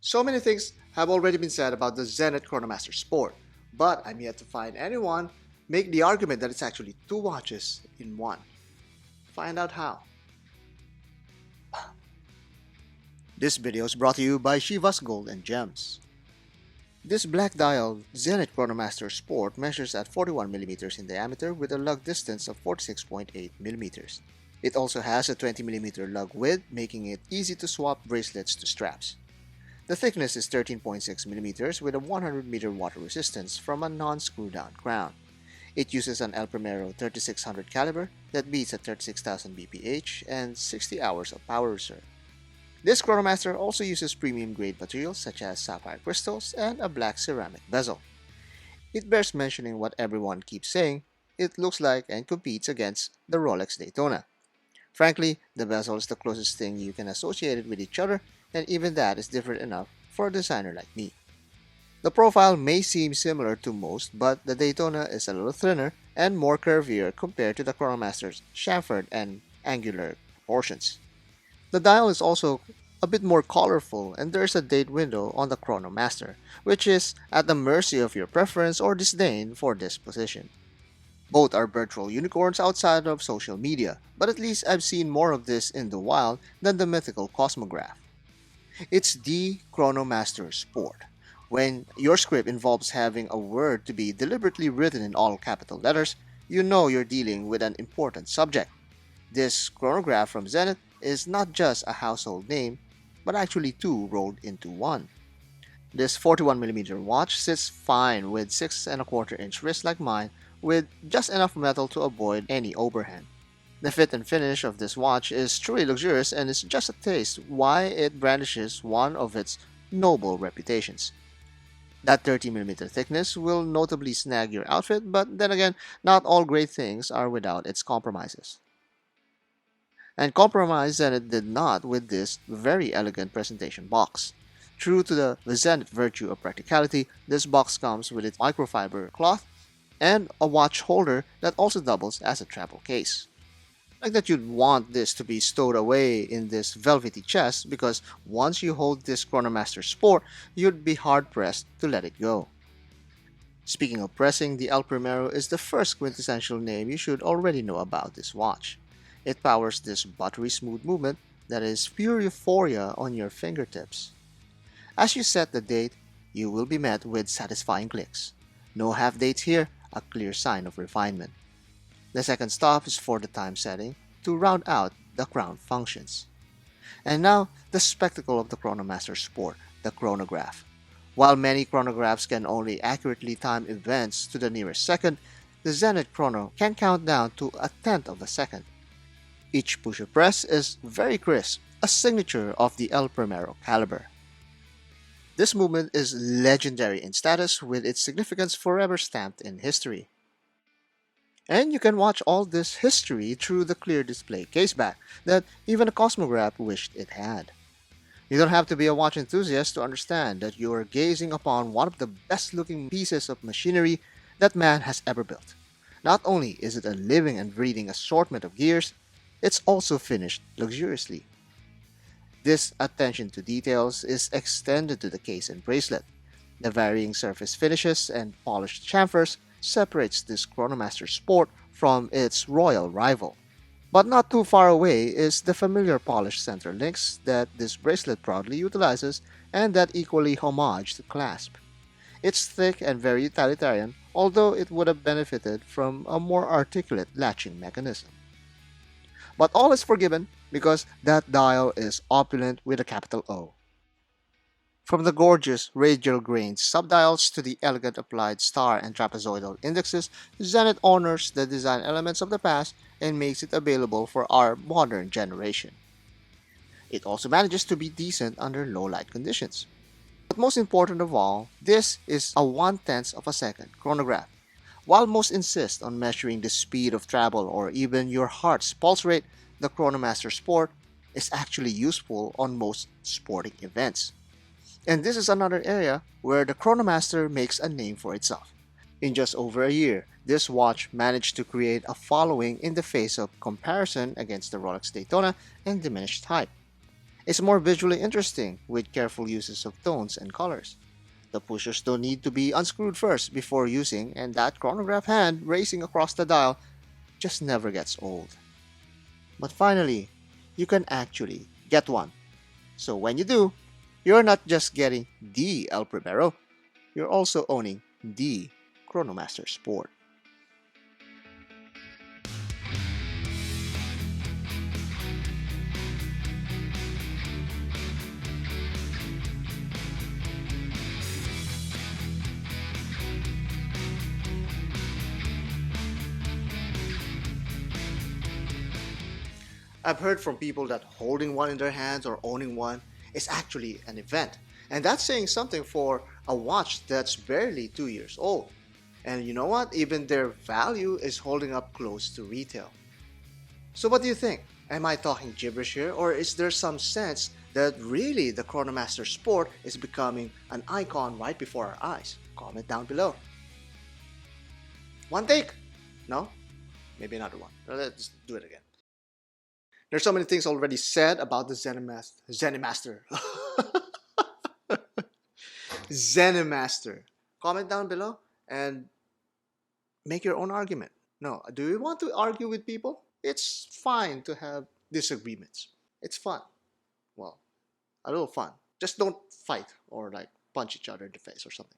So many things have already been said about the Zenith Chronomaster Sport, but I'm yet to find anyone make the argument that it's actually two watches in one. Find out how. This video is brought to you by Shiva's Gold and Gems. This black dial Zenith Chronomaster Sport measures at 41mm in diameter with a lug distance of 46.8mm. It also has a 20mm lug width, making it easy to swap bracelets to straps. The thickness is 13.6mm with a 100-meter water resistance from a non-screw-down crown. It uses an El Primero 3600 caliber that beats at 36,000 bph and 60 hours of power reserve. This Chronomaster also uses premium-grade materials such as sapphire crystals and a black ceramic bezel. It bears mentioning what everyone keeps saying: it looks like and competes against the Rolex Daytona. Frankly, the bezel is the closest thing you can associate it with each other, and even that is different enough for a designer like me. The profile may seem similar to most, but the Daytona is a little thinner and more curvier compared to the Chronomaster's chamfered and angular proportions. The dial is also a bit more colorful, and there's a date window on the Chronomaster, which is at the mercy of your preference or disdain for this position. Both are virtual unicorns outside of social media, but at least I've seen more of this in the wild than the mythical Cosmograph. It's the Chronomaster Sport. When your script involves having a word to be deliberately written in all capital letters, you know you're dealing with an important subject. This chronograph from Zenith is not just a household name, but actually two rolled into one. This 41mm watch sits fine with 6¼ inch wrist like mine, with just enough metal to avoid any overhand. The fit and finish of this watch is truly luxurious, and is just a taste why it brandishes one of its noble reputations. That 30mm thickness will notably snag your outfit, but then again, not all great things are without its compromises. And compromise Zenith did not with this very elegant presentation box. True to the Zenith virtue of practicality, this box comes with its microfiber cloth and a watch holder that also doubles as a travel case. Like that you'd want this to be stowed away in this velvety chest, because once you hold this Chronomaster Sport, you'd be hard-pressed to let it go. Speaking of pressing, the El Primero is the first quintessential name you should already know about this watch. It powers this buttery smooth movement that is pure euphoria on your fingertips. As you set the date, you will be met with satisfying clicks. No half dates here, a clear sign of refinement. The second stop is for the time setting to round out the crown functions. And now, the spectacle of the Chronomaster Sport, the chronograph. While many chronographs can only accurately time events to the nearest second, the Zenith Chrono can count down to a tenth of a second. Each pusher press is very crisp, a signature of the El Primero caliber. This movement is legendary in status, with its significance forever stamped in history. And you can watch all this history through the clear display caseback that even a Cosmograph wished it had. You don't have to be a watch enthusiast to understand that you are gazing upon one of the best looking pieces of machinery that man has ever built. Not only is it a living and breathing assortment of gears, it's also finished luxuriously. This attention to details is extended to the case and bracelet. The varying surface finishes and polished chamfers separates this Chronomaster Sport from its royal rival. But not too far away is the familiar polished center links that this bracelet proudly utilizes, and that equally homage the clasp. It's thick and very utilitarian, although it would have benefited from a more articulate latching mechanism. But all is forgiven because that dial is opulent with a capital O. From the gorgeous radial grained subdials to the elegant applied star and trapezoidal indexes, Zenith honors the design elements of the past and makes it available for our modern generation. It also manages to be decent under low light conditions. But most important of all, this is a 1/10 of a second chronograph. While most insist on measuring the speed of travel or even your heart's pulse rate, the Chronomaster Sport is actually useful on most sporting events. And this is another area where the Chronomaster makes a name for itself. In just over a year, this watch managed to create a following in the face of comparison against the Rolex Daytona and diminished hype. It's more visually interesting with careful uses of tones and colors. The pushers don't need to be unscrewed first before using, and that chronograph hand racing across the dial just never gets old. But finally, you can actually get one. So when you do, you're not just getting the El Primero, you're also owning the Chronomaster Sport. I've heard from people that holding one in their hands or owning one is actually an event. And that's saying something for a watch that's barely 2 years old. And you know what? Even their value is holding up close to retail. So, what do you think? Am I talking gibberish here, or is there some sense that really the Chronomaster Sport is becoming an icon right before our eyes? Comment down below. One take? No? Maybe another one. Let's do it again. There's so many things already said about the Zenimaster. Zenimaster. Comment down below and make your own argument. No, do you want to argue with people? It's fine to have disagreements. It's fun. Well, a little fun. Just don't fight or like punch each other in the face or something.